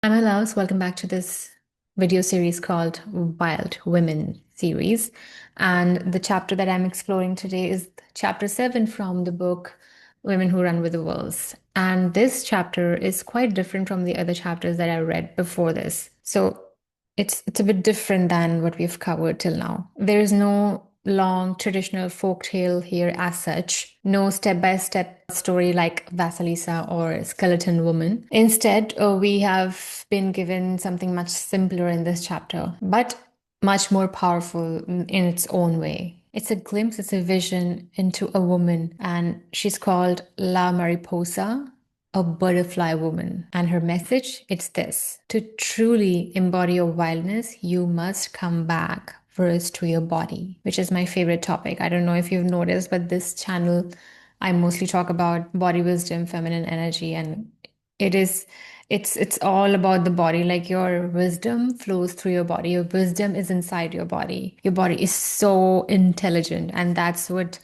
I'm Alaus. Welcome back to this video series called Wild Women series. And the chapter that I'm exploring today is chapter 7 from the book Women Who Run with the Wolves. And this chapter is quite different from the other chapters that I read before this. So it's a bit different than what we've covered till now. There is no long traditional folk tale here as such, no step-by-step story like Vasilisa or Skeleton Woman. Instead, we have been given something much simpler in this chapter, but much more powerful in its own way. It's a glimpse, it's a vision into a woman, and she's called La Mariposa, a butterfly woman. And her message, it's this: to truly embody your wildness, you must come back first to your body, which is my favorite topic. I don't know if you've noticed, but this channel, I mostly talk about body wisdom, feminine energy, and it is it's all about the body. Like, your wisdom flows through your body. Your wisdom is inside your body. Your body is so intelligent, and that's what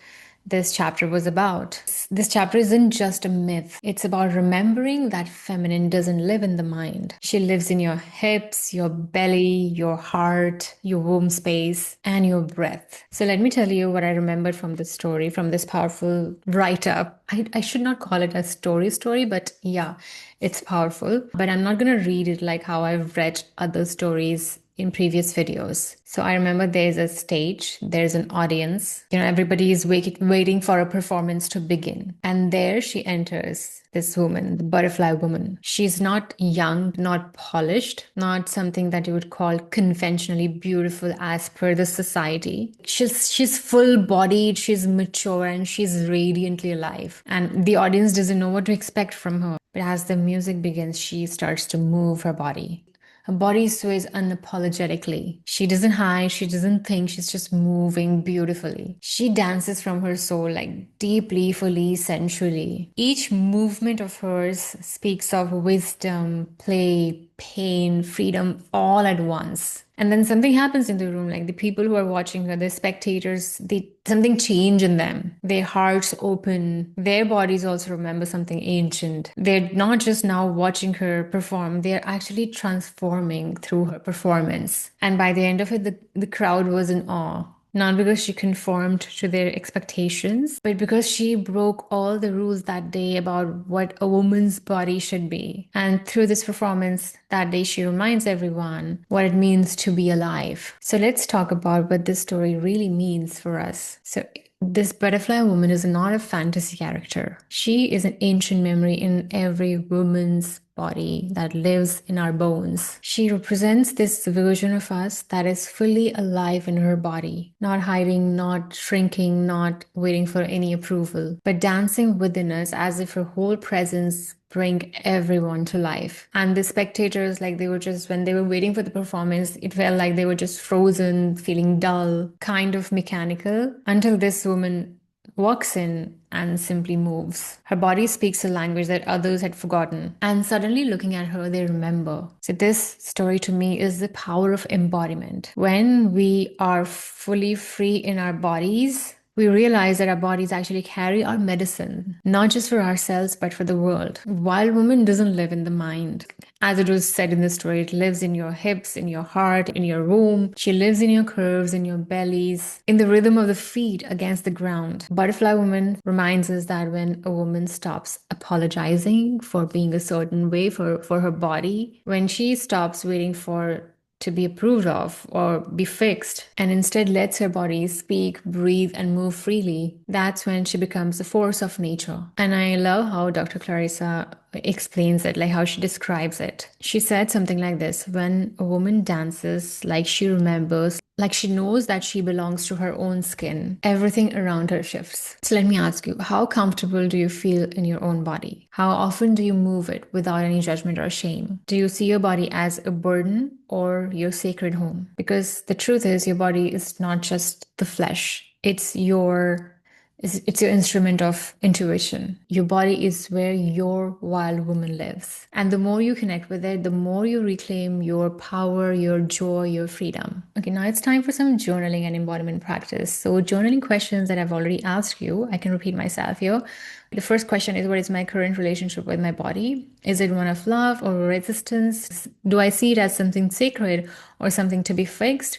this chapter was about. This chapter isn't just a myth. It's about remembering that feminine doesn't live in the mind. She lives in your hips, your belly, your heart, your womb space, and your breath. So let me tell you what I remembered from this story, from this powerful write-up. I should not call it a story, but yeah, it's powerful. But I'm not going to read it like how I've read other stories in previous videos. So I remember there's a stage, there's an audience, everybody is waiting for a performance to begin. And there she enters, this woman, the butterfly woman. She's not young, not polished, not something that you would call conventionally beautiful as per the society. She's full-bodied, she's mature, and she's radiantly alive. And the audience doesn't know what to expect from her. But as the music begins, she starts to move her body. Her body sways unapologetically. She doesn't hide, she doesn't think, she's just moving beautifully. She dances from her soul, like deeply, fully, sensually. Each movement of hers speaks of wisdom, play, pain, freedom, all at once. And then something happens in the room, like the people who are watching her, the spectators, something change in them. Their hearts open. Their bodies also remember something ancient. They're not just now watching her perform, they're actually transforming through her performance. And by the end of it, the crowd was in awe. Not because she conformed to their expectations, but because she broke all the rules that day about what a woman's body should be. And through this performance that day, she reminds everyone what it means to be alive. So let's talk about what this story really means for us. So this butterfly woman is not a fantasy character. She is an ancient memory in every woman's body that lives in our bones. She represents this version of us that is fully alive in her body, not hiding, not shrinking, not waiting for any approval, but dancing within us as if her whole presence bring everyone to life. And the spectators, like, they were just, when they were waiting for the performance, it felt like they were just frozen, feeling dull, kind of mechanical, until this woman walks in and simply moves. Her body speaks a language that others had forgotten. And suddenly, looking at her, they remember. So this story to me is the power of embodiment. When we are fully free in our bodies, we realize that our bodies actually carry our medicine, not just for ourselves, but for the world. Wild woman doesn't live in the mind. As it was said in the story, it lives in your hips, in your heart, in your womb. She lives in your curves, in your bellies, in the rhythm of the feet against the ground. Butterfly woman reminds us that when a woman stops apologizing for being a certain way for her body, when she stops waiting for to be approved of or be fixed, and instead lets her body speak, breathe, and move freely, that's when she becomes a force of nature. And I love how Dr. Clarissa explains it, like how she describes it. She said something like this: when a woman dances like she remembers, like she knows that she belongs to her own skin, everything around her shifts. So let me ask you, how comfortable do you feel in your own body? How often do you move it without any judgment or shame? Do you see your body as a burden or your sacred home? Because the truth is, your body is not just the flesh. It's your It's your instrument of intuition. Your body is where your wild woman lives. And the more you connect with it, the more you reclaim your power, your joy, your freedom. Okay, now it's time for some journaling and embodiment practice. So, journaling questions that I've already asked you, I can repeat myself here. The first question is, what is my current relationship with my body? Is it one of love or resistance? Do I see it as something sacred or something to be fixed?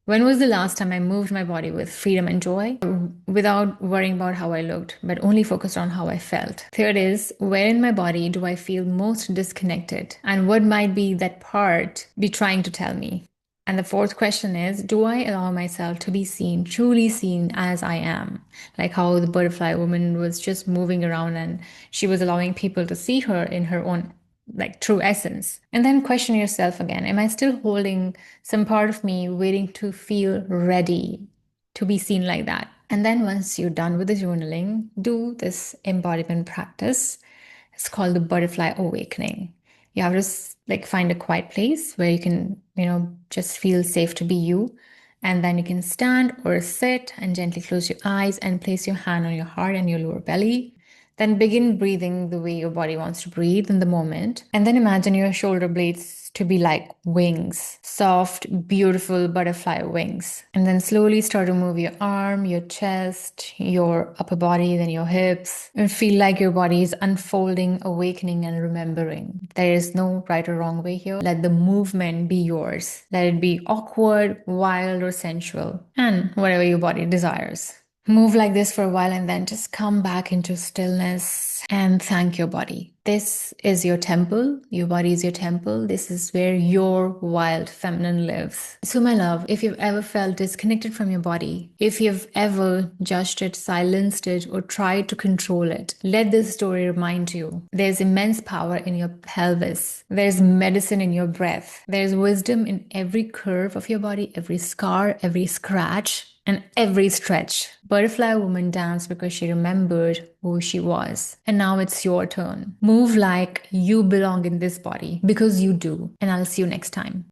When was the last time I moved my body with freedom and joy without worrying about how I looked, but only focused on how I felt? Third is, where in my body do I feel most disconnected? And what might be that part be trying to tell me? And the fourth question is, do I allow myself to be seen, truly seen as I am? Like how the butterfly woman was just moving around and she was allowing people to see her in her own like true essence. And then question yourself again, am I still holding some part of me waiting to feel ready to be seen like that? And then once you're done with the journaling, do this embodiment practice. It's called the butterfly awakening. You have to like find a quiet place where you can, just feel safe to be you. And then you can stand or sit and gently close your eyes and place your hand on your heart and your lower belly. Then begin breathing the way your body wants to breathe in the moment. And then imagine your shoulder blades to be like wings, soft, beautiful butterfly wings. And then slowly start to move your arm, your chest, your upper body, then your hips, and feel like your body is unfolding, awakening, and remembering. There is no right or wrong way here. Let the movement be yours. Let it be awkward, wild, or sensual, and whatever your body desires. Move like this for a while and then just come back into stillness and thank your body. This is your temple. Your body is your temple. This is where your wild feminine lives. So, my love, if you've ever felt disconnected from your body, if you've ever judged it, silenced it, or tried to control it, let this story remind you there's immense power in your pelvis. There's medicine in your breath. There's wisdom in every curve of your body, every scar, every scratch, and every stretch. Butterfly woman danced because she remembered who she was. And now it's your turn. Move like you belong in this body because you do. And I'll see you next time.